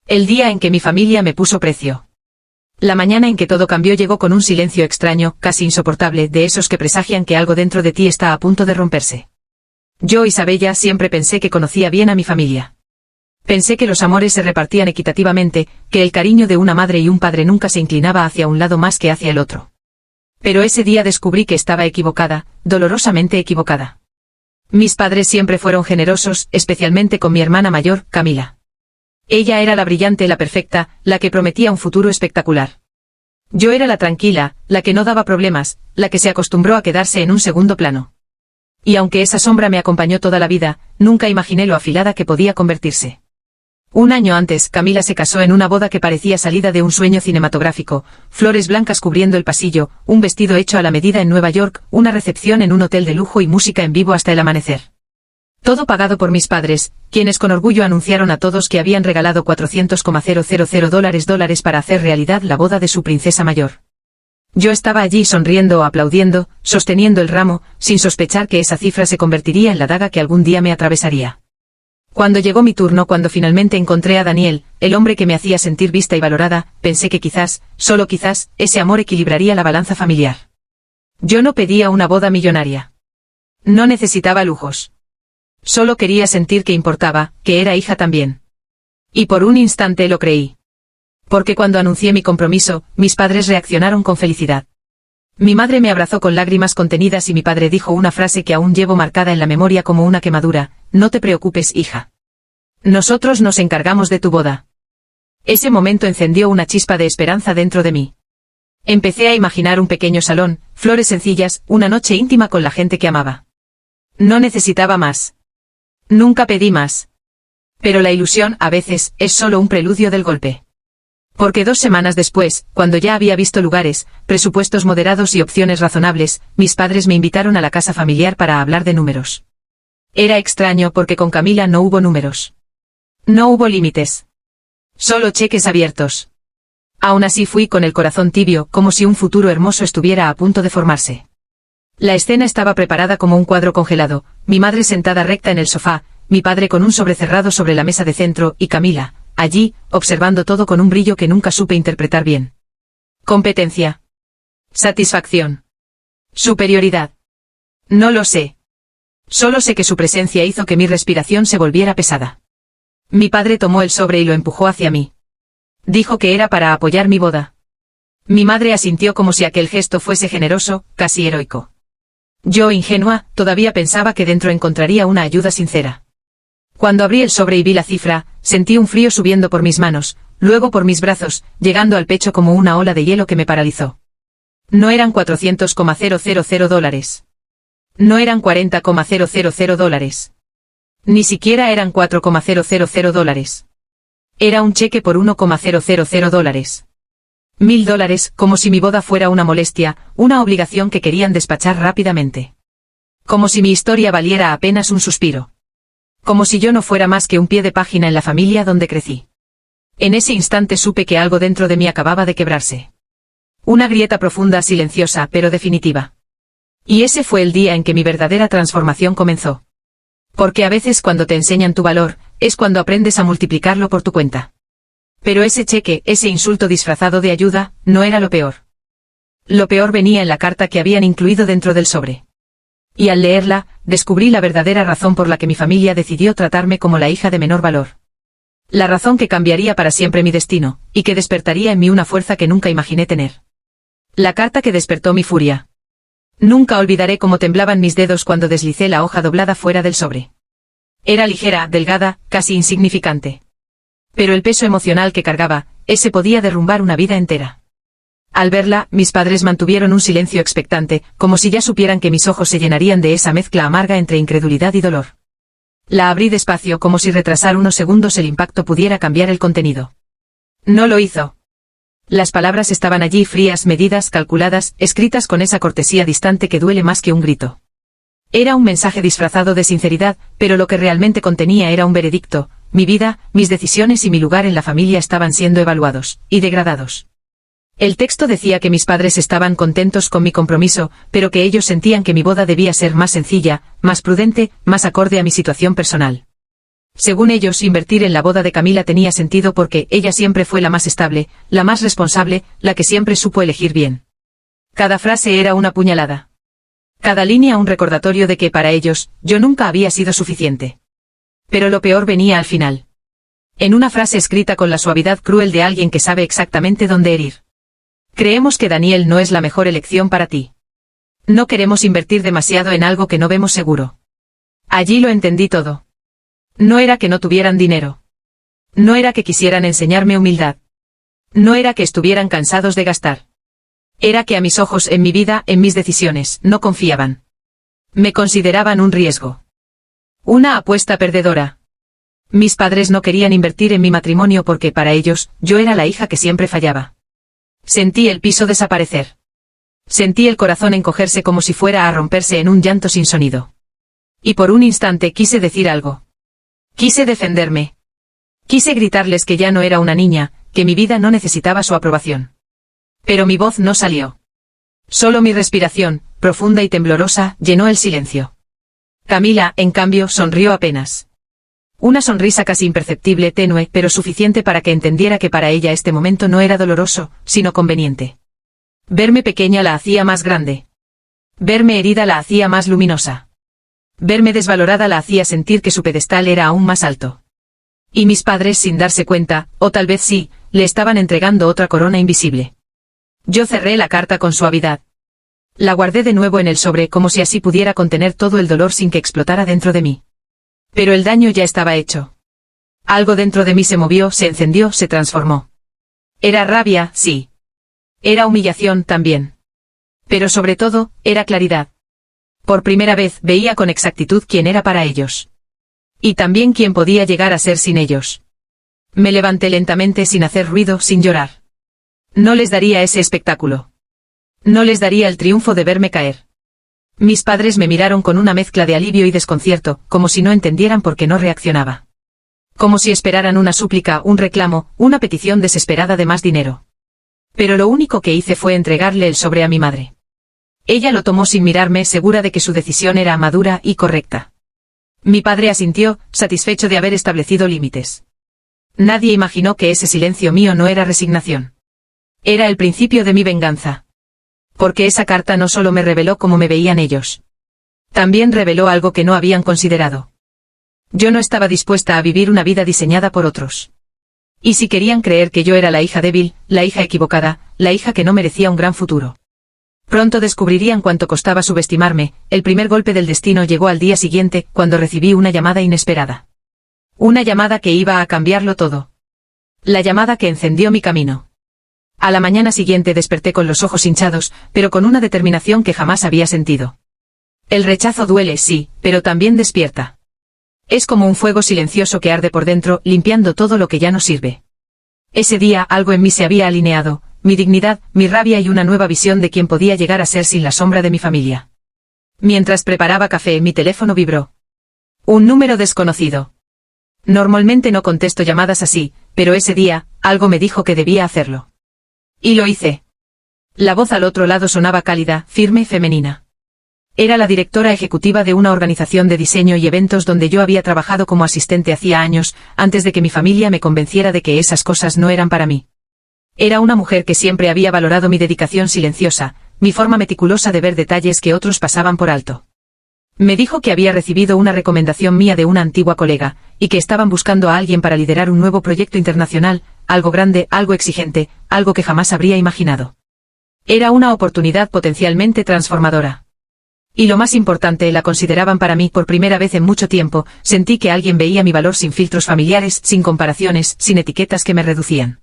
El día en que mi familia me puso precio. La mañana en que todo cambió llegó con un silencio extraño, casi insoportable, de esos que presagian que algo dentro de ti está a punto de romperse. Yo, Isabella, siempre pensé que conocía bien a mi familia. Pensé que los amores se repartían equitativamente, que el cariño de una madre y un padre nunca se inclinaba hacia un lado más que hacia el otro. Pero ese día descubrí que estaba equivocada, dolorosamente equivocada. Mis padres siempre fueron generosos, especialmente con mi hermana mayor, Camila. Ella era la brillante, la perfecta, la que prometía un futuro espectacular. Yo era la tranquila, la que no daba problemas, la que se acostumbró a quedarse en un segundo plano. Y aunque esa sombra me acompañó toda la vida, nunca imaginé lo afilada que podía convertirse. Un año antes, Camila se casó en una boda que parecía salida de un sueño cinematográfico, flores blancas cubriendo el pasillo, un vestido hecho a la medida en Nueva York, una recepción en un hotel de lujo y música en vivo hasta el amanecer. Todo pagado por mis padres, quienes con orgullo anunciaron a todos que habían regalado $400,000 para hacer realidad la boda de su princesa mayor. Yo estaba allí sonriendo o aplaudiendo, sosteniendo el ramo, sin sospechar que esa cifra se convertiría en la daga que algún día me atravesaría. Cuando llegó mi turno, cuando finalmente encontré a Daniel, el hombre que me hacía sentir vista y valorada, pensé que quizás, solo quizás, ese amor equilibraría la balanza familiar. Yo no pedía una boda millonaria. No necesitaba lujos. Solo quería sentir que importaba, que era hija también. Y por un instante lo creí. Porque cuando anuncié mi compromiso, mis padres reaccionaron con felicidad. Mi madre me abrazó con lágrimas contenidas y mi padre dijo una frase que aún llevo marcada en la memoria como una quemadura: no te preocupes, hija. Nosotros nos encargamos de tu boda. Ese momento encendió una chispa de esperanza dentro de mí. Empecé a imaginar un pequeño salón, flores sencillas, una noche íntima con la gente que amaba. No necesitaba más. Nunca pedí más. Pero la ilusión, a veces, es solo un preludio del golpe. Porque 2 semanas después, cuando ya había visto lugares, presupuestos moderados y opciones razonables, mis padres me invitaron a la casa familiar para hablar de números. Era extraño porque con Camila no hubo números. No hubo límites. Solo cheques abiertos. Aún así fui con el corazón tibio, como si un futuro hermoso estuviera a punto de formarse. La escena estaba preparada como un cuadro congelado, mi madre sentada recta en el sofá, mi padre con un sobre cerrado sobre la mesa de centro, y Camila, allí, observando todo con un brillo que nunca supe interpretar bien. Competencia. Satisfacción. Superioridad. No lo sé. Solo sé que su presencia hizo que mi respiración se volviera pesada. Mi padre tomó el sobre y lo empujó hacia mí. Dijo que era para apoyar mi boda. Mi madre asintió como si aquel gesto fuese generoso, casi heroico. Yo, ingenua, todavía pensaba que dentro encontraría una ayuda sincera. Cuando abrí el sobre y vi la cifra, sentí un frío subiendo por mis manos, luego por mis brazos, llegando al pecho como una ola de hielo que me paralizó. No eran $400,000. No eran $40,000. Ni siquiera eran $4,000. Era un cheque por $1,000. $1,000, como si mi boda fuera una molestia, una obligación que querían despachar rápidamente. Como si mi historia valiera apenas un suspiro. Como si yo no fuera más que un pie de página en la familia donde crecí. En ese instante supe que algo dentro de mí acababa de quebrarse. Una grieta profunda, silenciosa, pero definitiva. Y ese fue el día en que mi verdadera transformación comenzó. Porque a veces cuando te enseñan tu valor, es cuando aprendes a multiplicarlo por tu cuenta. Pero ese cheque, ese insulto disfrazado de ayuda, no era lo peor. Lo peor venía en la carta que habían incluido dentro del sobre. Y al leerla, descubrí la verdadera razón por la que mi familia decidió tratarme como la hija de menor valor. La razón que cambiaría para siempre mi destino, y que despertaría en mí una fuerza que nunca imaginé tener. La carta que despertó mi furia. Nunca olvidaré cómo temblaban mis dedos cuando deslicé la hoja doblada fuera del sobre. Era ligera, delgada, casi insignificante. Pero el peso emocional que cargaba, ese podía derrumbar una vida entera. Al verla, mis padres mantuvieron un silencio expectante, como si ya supieran que mis ojos se llenarían de esa mezcla amarga entre incredulidad y dolor. La abrí despacio como si retrasar unos segundos el impacto pudiera cambiar el contenido. No lo hizo. Las palabras estaban allí frías, medidas, calculadas, escritas con esa cortesía distante que duele más que un grito. Era un mensaje disfrazado de sinceridad, pero lo que realmente contenía era un veredicto: mi vida, mis decisiones y mi lugar en la familia estaban siendo evaluados, y degradados. El texto decía que mis padres estaban contentos con mi compromiso, pero que ellos sentían que mi boda debía ser más sencilla, más prudente, más acorde a mi situación personal. Según ellos, invertir en la boda de Camila tenía sentido porque ella siempre fue la más estable, la más responsable, la que siempre supo elegir bien. Cada frase era una puñalada. Cada línea un recordatorio de que para ellos, yo nunca había sido suficiente. Pero lo peor venía al final. En una frase escrita con la suavidad cruel de alguien que sabe exactamente dónde herir. Creemos que Daniel no es la mejor elección para ti. No queremos invertir demasiado en algo que no vemos seguro. Allí lo entendí todo. No era que no tuvieran dinero. No era que quisieran enseñarme humildad. No era que estuvieran cansados de gastar. Era que a mis ojos, en mi vida, en mis decisiones, no confiaban. Me consideraban un riesgo. Una apuesta perdedora. Mis padres no querían invertir en mi matrimonio porque para ellos, yo era la hija que siempre fallaba. Sentí el piso desaparecer. Sentí el corazón encogerse como si fuera a romperse en un llanto sin sonido. Y por un instante quise decir algo. Quise defenderme. Quise gritarles que ya no era una niña, que mi vida no necesitaba su aprobación. Pero mi voz no salió. Solo mi respiración, profunda y temblorosa, llenó el silencio. Camila, en cambio, sonrió apenas. Una sonrisa casi imperceptible, tenue, pero suficiente para que entendiera que para ella este momento no era doloroso, sino conveniente. Verme pequeña la hacía más grande. Verme herida la hacía más luminosa. Verme desvalorada la hacía sentir que su pedestal era aún más alto. Y mis padres, sin darse cuenta, o tal vez sí, le estaban entregando otra corona invisible. Yo cerré la carta con suavidad. La guardé de nuevo en el sobre como si así pudiera contener todo el dolor sin que explotara dentro de mí. Pero el daño ya estaba hecho. Algo dentro de mí se movió, se encendió, se transformó. Era rabia, sí. Era humillación también. Pero sobre todo, era claridad. Por primera vez veía con exactitud quién era para ellos. Y también quién podía llegar a ser sin ellos. Me levanté lentamente sin hacer ruido, sin llorar. No les daría ese espectáculo. No les daría el triunfo de verme caer. Mis padres me miraron con una mezcla de alivio y desconcierto, como si no entendieran por qué no reaccionaba. Como si esperaran una súplica, un reclamo, una petición desesperada de más dinero. Pero lo único que hice fue entregarle el sobre a mi madre. Ella lo tomó sin mirarme, segura de que su decisión era madura y correcta. Mi padre asintió, satisfecho de haber establecido límites. Nadie imaginó que ese silencio mío no era resignación. Era el principio de mi venganza. Porque esa carta no solo me reveló cómo me veían ellos. También reveló algo que no habían considerado. Yo no estaba dispuesta a vivir una vida diseñada por otros. Y si querían creer que yo era la hija débil, la hija equivocada, la hija que no merecía un gran futuro. Pronto descubrirían cuánto costaba subestimarme. El primer golpe del destino llegó al día siguiente, cuando recibí una llamada inesperada. Una llamada que iba a cambiarlo todo. La llamada que encendió mi camino. A la mañana siguiente desperté con los ojos hinchados, pero con una determinación que jamás había sentido. El rechazo duele, sí, pero también despierta. Es como un fuego silencioso que arde por dentro, limpiando todo lo que ya no sirve. Ese día algo en mí se había alineado, mi dignidad, mi rabia y una nueva visión de quién podía llegar a ser sin la sombra de mi familia. Mientras preparaba café, mi teléfono vibró. Un número desconocido. Normalmente no contesto llamadas así, pero ese día, algo me dijo que debía hacerlo. Y lo hice. La voz al otro lado sonaba cálida, firme y femenina. Era la directora ejecutiva de una organización de diseño y eventos donde yo había trabajado como asistente hacía años, antes de que mi familia me convenciera de que esas cosas no eran para mí. Era una mujer que siempre había valorado mi dedicación silenciosa, mi forma meticulosa de ver detalles que otros pasaban por alto. Me dijo que había recibido una recomendación mía de una antigua colega, y que estaban buscando a alguien para liderar un nuevo proyecto internacional, algo grande, algo exigente, algo que jamás habría imaginado. Era una oportunidad potencialmente transformadora. Y lo más importante, la consideraban para mí por primera vez en mucho tiempo. Sentí que alguien veía mi valor sin filtros familiares, sin comparaciones, sin etiquetas que me reducían.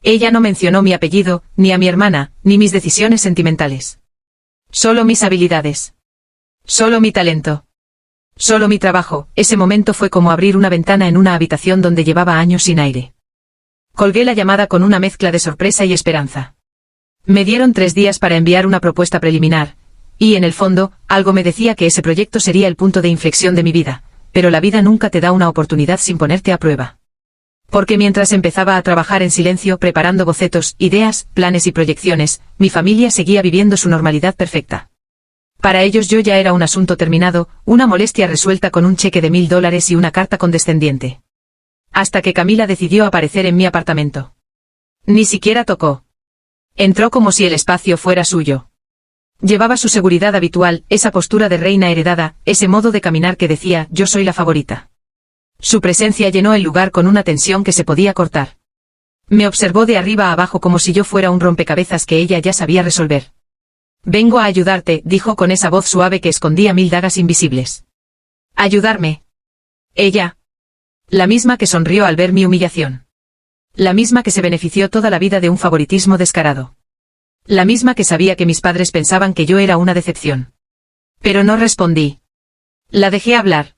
Ella no mencionó mi apellido, ni a mi hermana, ni mis decisiones sentimentales. Solo mis habilidades. Solo mi talento. Solo mi trabajo. Ese momento fue como abrir una ventana en una habitación donde llevaba años sin aire. Colgué la llamada con una mezcla de sorpresa y esperanza. Me dieron 3 días para enviar una propuesta preliminar, y en el fondo, algo me decía que ese proyecto sería el punto de inflexión de mi vida, pero la vida nunca te da una oportunidad sin ponerte a prueba. Porque mientras empezaba a trabajar en silencio preparando bocetos, ideas, planes y proyecciones, mi familia seguía viviendo su normalidad perfecta. Para ellos yo ya era un asunto terminado, una molestia resuelta con un cheque de $1000 y una carta condescendiente. Hasta que Camila decidió aparecer en mi apartamento. Ni siquiera tocó. Entró como si el espacio fuera suyo. Llevaba su seguridad habitual, esa postura de reina heredada, ese modo de caminar que decía, yo soy la favorita. Su presencia llenó el lugar con una tensión que se podía cortar. Me observó de arriba a abajo como si yo fuera un rompecabezas que ella ya sabía resolver. Vengo a ayudarte, dijo con esa voz suave que escondía 1000 dagas invisibles. ¿Ayudarme? Ella. La misma que sonrió al ver mi humillación. La misma que se benefició toda la vida de un favoritismo descarado. La misma que sabía que mis padres pensaban que yo era una decepción. Pero no respondí. La dejé hablar.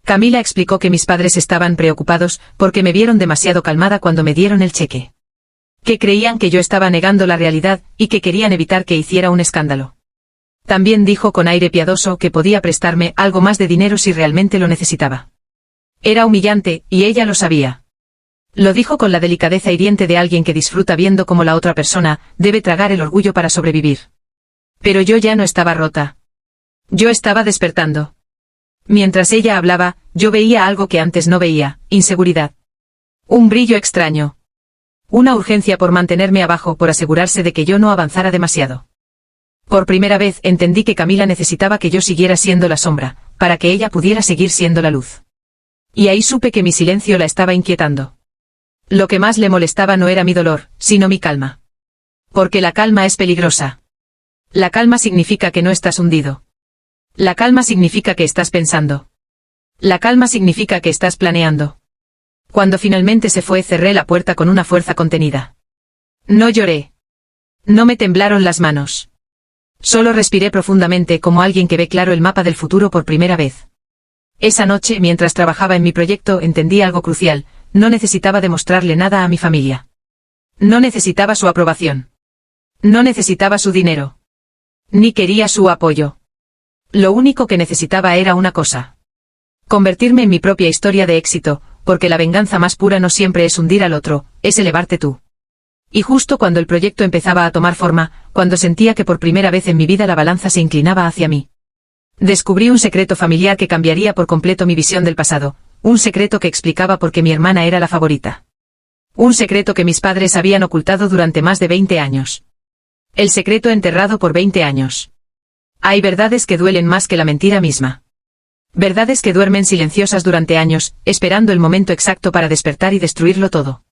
Camila explicó que mis padres estaban preocupados porque me vieron demasiado calmada cuando me dieron el cheque. Que creían que yo estaba negando la realidad y que querían evitar que hiciera un escándalo. También dijo con aire piadoso que podía prestarme algo más de dinero si realmente lo necesitaba. Era humillante, y ella lo sabía. Lo dijo con la delicadeza hiriente de alguien que disfruta viendo cómo la otra persona debe tragar el orgullo para sobrevivir. Pero yo ya no estaba rota. Yo estaba despertando. Mientras ella hablaba, yo veía algo que antes no veía, inseguridad. Un brillo extraño. Una urgencia por mantenerme abajo, por asegurarse de que yo no avanzara demasiado. Por primera vez entendí que Camila necesitaba que yo siguiera siendo la sombra, para que ella pudiera seguir siendo la luz. Y ahí supe que mi silencio la estaba inquietando. Lo que más le molestaba no era mi dolor, sino mi calma. Porque la calma es peligrosa. La calma significa que no estás hundido. La calma significa que estás pensando. La calma significa que estás planeando. Cuando finalmente se fue, cerré la puerta con una fuerza contenida. No lloré. No me temblaron las manos. Solo respiré profundamente como alguien que ve claro el mapa del futuro por primera vez. Esa noche, mientras trabajaba en mi proyecto, entendí algo crucial: no necesitaba demostrarle nada a mi familia. No necesitaba su aprobación. No necesitaba su dinero. Ni quería su apoyo. Lo único que necesitaba era una cosa: convertirme en mi propia historia de éxito, porque la venganza más pura no siempre es hundir al otro, es elevarte tú. Y justo cuando el proyecto empezaba a tomar forma, cuando sentía que por primera vez en mi vida la balanza se inclinaba hacia mí, descubrí un secreto familiar que cambiaría por completo mi visión del pasado, un secreto que explicaba por qué mi hermana era la favorita. Un secreto que mis padres habían ocultado durante más de 20 años. El secreto enterrado por 20 años. Hay verdades que duelen más que la mentira misma. Verdades que duermen silenciosas durante años, esperando el momento exacto para despertar y destruirlo todo.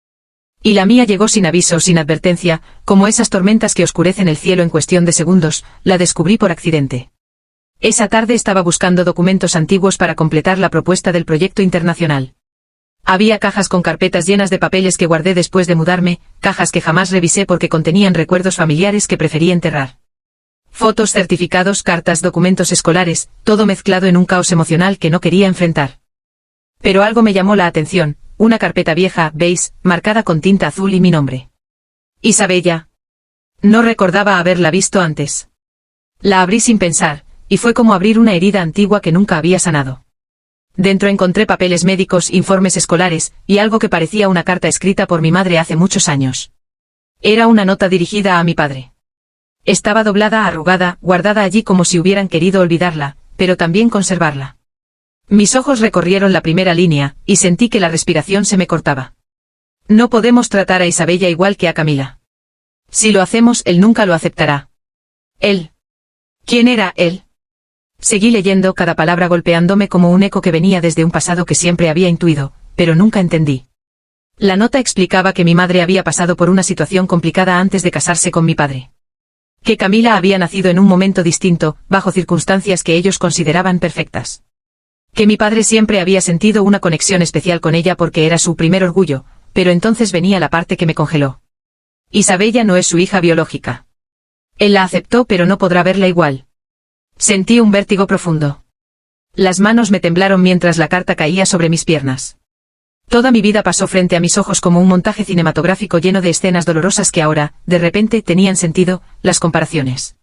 Y la mía llegó sin aviso, sin advertencia, como esas tormentas que oscurecen el cielo en cuestión de segundos. La descubrí por accidente. Esa tarde estaba buscando documentos antiguos para completar la propuesta del proyecto internacional. Había cajas con carpetas llenas de papeles que guardé después de mudarme, cajas que jamás revisé porque contenían recuerdos familiares que preferí enterrar. Fotos, certificados, cartas, documentos escolares, todo mezclado en un caos emocional que no quería enfrentar. Pero algo me llamó la atención: una carpeta vieja, beige, marcada con tinta azul y mi nombre. Isabella. No recordaba haberla visto antes. La abrí sin pensar, y fue como abrir una herida antigua que nunca había sanado. Dentro encontré papeles médicos, informes escolares, y algo que parecía una carta escrita por mi madre hace muchos años. Era una nota dirigida a mi padre. Estaba doblada, arrugada, guardada allí como si hubieran querido olvidarla, pero también conservarla. Mis ojos recorrieron la primera línea, y sentí que la respiración se me cortaba. No podemos tratar a Isabella igual que a Camila. Si lo hacemos, él nunca lo aceptará. Él. ¿Quién era él? Seguí leyendo, cada palabra golpeándome como un eco que venía desde un pasado que siempre había intuido, pero nunca entendí. La nota explicaba que mi madre había pasado por una situación complicada antes de casarse con mi padre. Que Camila había nacido en un momento distinto, bajo circunstancias que ellos consideraban perfectas. Que mi padre siempre había sentido una conexión especial con ella porque era su primer orgullo, pero entonces venía la parte que me congeló. Isabella no es su hija biológica. Él la aceptó, pero no podrá verla igual. Sentí un vértigo profundo. Las manos me temblaron mientras la carta caía sobre mis piernas. Toda mi vida pasó frente a mis ojos como un montaje cinematográfico lleno de escenas dolorosas que ahora, de repente, tenían sentido: las comparaciones.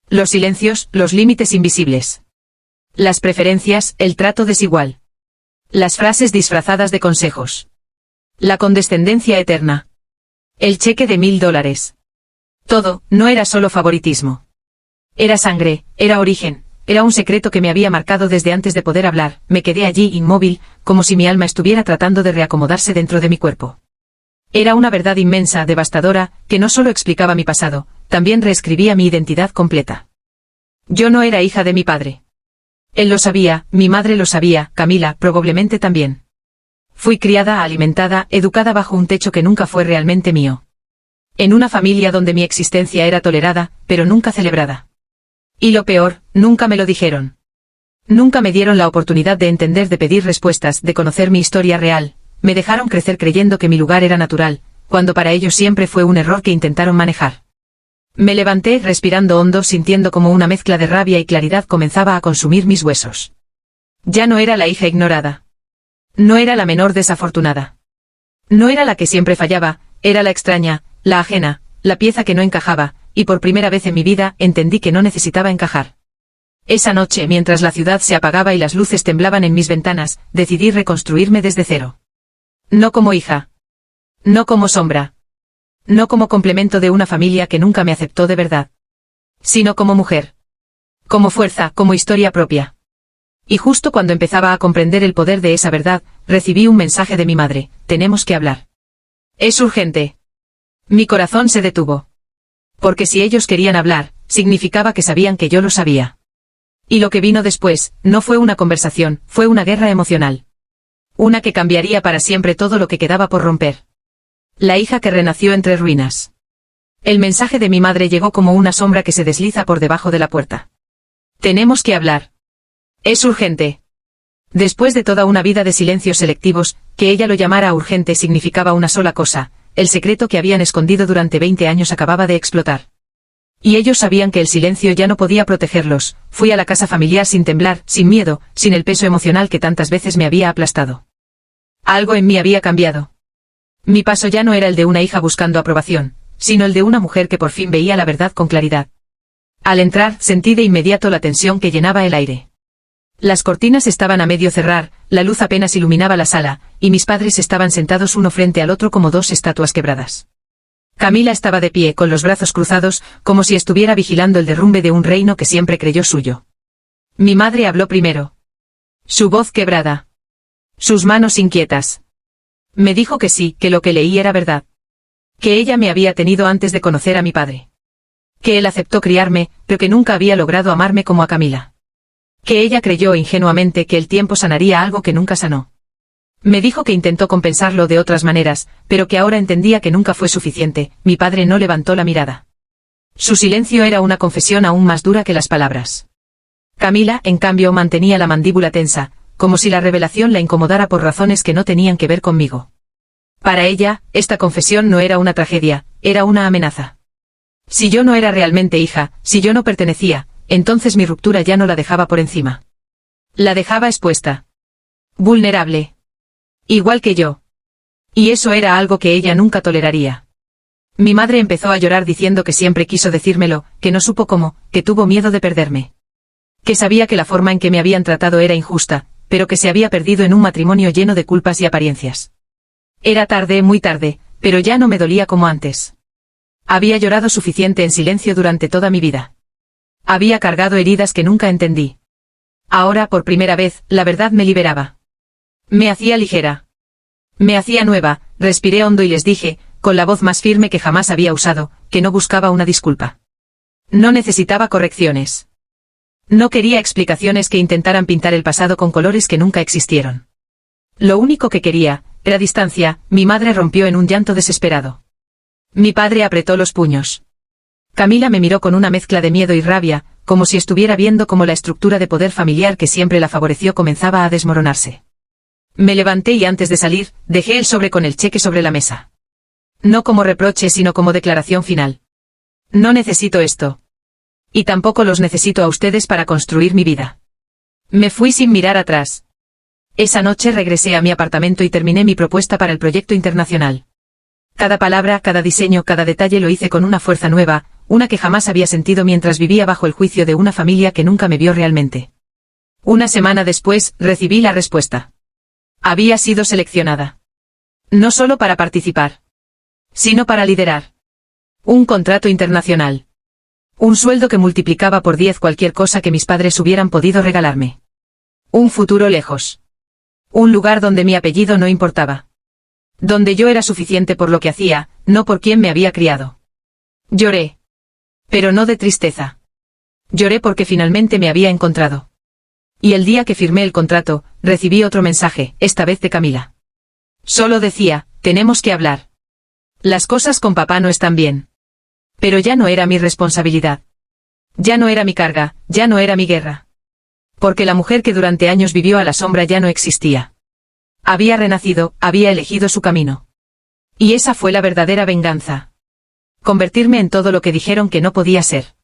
Los silencios, los límites invisibles. Las preferencias, el trato desigual. Las frases disfrazadas de consejos. La condescendencia eterna. El cheque de $1000. Todo, no era solo favoritismo. Era sangre, era origen, era un secreto que me había marcado desde antes de poder hablar. Me quedé allí inmóvil, como si mi alma estuviera tratando de reacomodarse dentro de mi cuerpo. Era una verdad inmensa, devastadora, que no solo explicaba mi pasado, también reescribía mi identidad completa. Yo no era hija de mi padre. Él lo sabía, mi madre lo sabía, Camila probablemente también. Fui criada, alimentada, educada bajo un techo que nunca fue realmente mío. En una familia donde mi existencia era tolerada, pero nunca celebrada. Y lo peor, nunca me lo dijeron. Nunca me dieron la oportunidad de entender, de pedir respuestas, de conocer mi historia real. Me dejaron crecer creyendo que mi lugar era natural, cuando para ellos siempre fue un error que intentaron manejar. Me levanté, respirando hondo, sintiendo como una mezcla de rabia y claridad comenzaba a consumir mis huesos. Ya no era la hija ignorada. No era la menor desafortunada. No era la que siempre fallaba, era la extraña, la ajena, la pieza que no encajaba, y por primera vez en mi vida entendí que no necesitaba encajar. Esa noche, mientras la ciudad se apagaba y las luces temblaban en mis ventanas, decidí reconstruirme desde cero. No como hija. No como sombra. No como complemento de una familia que nunca me aceptó de verdad. Sino como mujer. Como fuerza, como historia propia. Y justo cuando empezaba a comprender el poder de esa verdad, recibí un mensaje de mi madre: tenemos que hablar. Es urgente. Mi corazón se detuvo. Porque si ellos querían hablar, significaba que sabían que yo lo sabía. Y lo que vino después, no fue una conversación, fue una guerra emocional. Una que cambiaría para siempre todo lo que quedaba por romper. La hija que renació entre ruinas. El mensaje de mi madre llegó como una sombra que se desliza por debajo de la puerta. Tenemos que hablar. Es urgente. Después de toda una vida de silencios selectivos, que ella lo llamara urgente significaba una sola cosa: el secreto que habían escondido durante 20 años acababa de explotar. Y ellos sabían que el silencio ya no podía protegerlos. Fui a la casa familiar sin temblar, sin miedo, sin el peso emocional que tantas veces me había aplastado. Algo en mí había cambiado. Mi paso ya no era el de una hija buscando aprobación, sino el de una mujer que por fin veía la verdad con claridad. Al entrar, sentí de inmediato la tensión que llenaba el aire. Las cortinas estaban a medio cerrar, la luz apenas iluminaba la sala, y mis padres estaban sentados uno frente al otro como dos estatuas quebradas. Camila estaba de pie, con los brazos cruzados, como si estuviera vigilando el derrumbe de un reino que siempre creyó suyo. Mi madre habló primero. Su voz quebrada. Sus manos inquietas. Me dijo que sí, que lo que leí era verdad. Que ella me había tenido antes de conocer a mi padre. Que él aceptó criarme, pero que nunca había logrado amarme como a Camila. Que ella creyó ingenuamente que el tiempo sanaría algo que nunca sanó. Me dijo que intentó compensarlo de otras maneras, pero que ahora entendía que nunca fue suficiente. Mi padre no levantó la mirada. Su silencio era una confesión aún más dura que las palabras. Camila, en cambio, mantenía la mandíbula tensa, como si la revelación la incomodara por razones que no tenían que ver conmigo. Para ella, esta confesión no era una tragedia, era una amenaza. Si yo no era realmente hija, si yo no pertenecía, entonces mi ruptura ya no la dejaba por encima. La dejaba expuesta. Vulnerable. Igual que yo. Y eso era algo que ella nunca toleraría. Mi madre empezó a llorar diciendo que siempre quiso decírmelo, que no supo cómo, que tuvo miedo de perderme. Que sabía que la forma en que me habían tratado era injusta, pero que se había perdido en un matrimonio lleno de culpas y apariencias. Era tarde, muy tarde, pero ya no me dolía como antes. Había llorado suficiente en silencio durante toda mi vida. Había cargado heridas que nunca entendí. Ahora, por primera vez, la verdad me liberaba. Me hacía ligera. Me hacía nueva. Respiré hondo y les dije, con la voz más firme que jamás había usado, que no buscaba una disculpa. No necesitaba correcciones. No quería explicaciones que intentaran pintar el pasado con colores que nunca existieron. Lo único que quería era distancia. Mi madre rompió en un llanto desesperado. Mi padre apretó los puños. Camila me miró con una mezcla de miedo y rabia, como si estuviera viendo cómo la estructura de poder familiar que siempre la favoreció comenzaba a desmoronarse. Me levanté y antes de salir, dejé el sobre con el cheque sobre la mesa. No como reproche, sino como declaración final. No necesito esto. Y tampoco los necesito a ustedes para construir mi vida. Me fui sin mirar atrás. Esa noche regresé a mi apartamento y terminé mi propuesta para el proyecto internacional. Cada palabra, cada diseño, cada detalle lo hice con una fuerza nueva, una que jamás había sentido mientras vivía bajo el juicio de una familia que nunca me vio realmente. Una semana después, recibí la respuesta. Había sido seleccionada. No solo para participar, sino para liderar un contrato internacional. Un sueldo que multiplicaba por 10 cualquier cosa que mis padres hubieran podido regalarme. Un futuro lejos. Un lugar donde mi apellido no importaba. Donde yo era suficiente por lo que hacía, no por quien me había criado. Lloré. Pero no de tristeza. Lloré porque finalmente me había encontrado. Y el día que firmé el contrato, recibí otro mensaje, esta vez de Camila. Solo decía, tenemos que hablar. Las cosas con papá no están bien. Pero ya no era mi responsabilidad. Ya no era mi carga, ya no era mi guerra. Porque la mujer que durante años vivió a la sombra ya no existía. Había renacido, había elegido su camino. Y esa fue la verdadera venganza. Convertirme en todo lo que dijeron que no podía ser.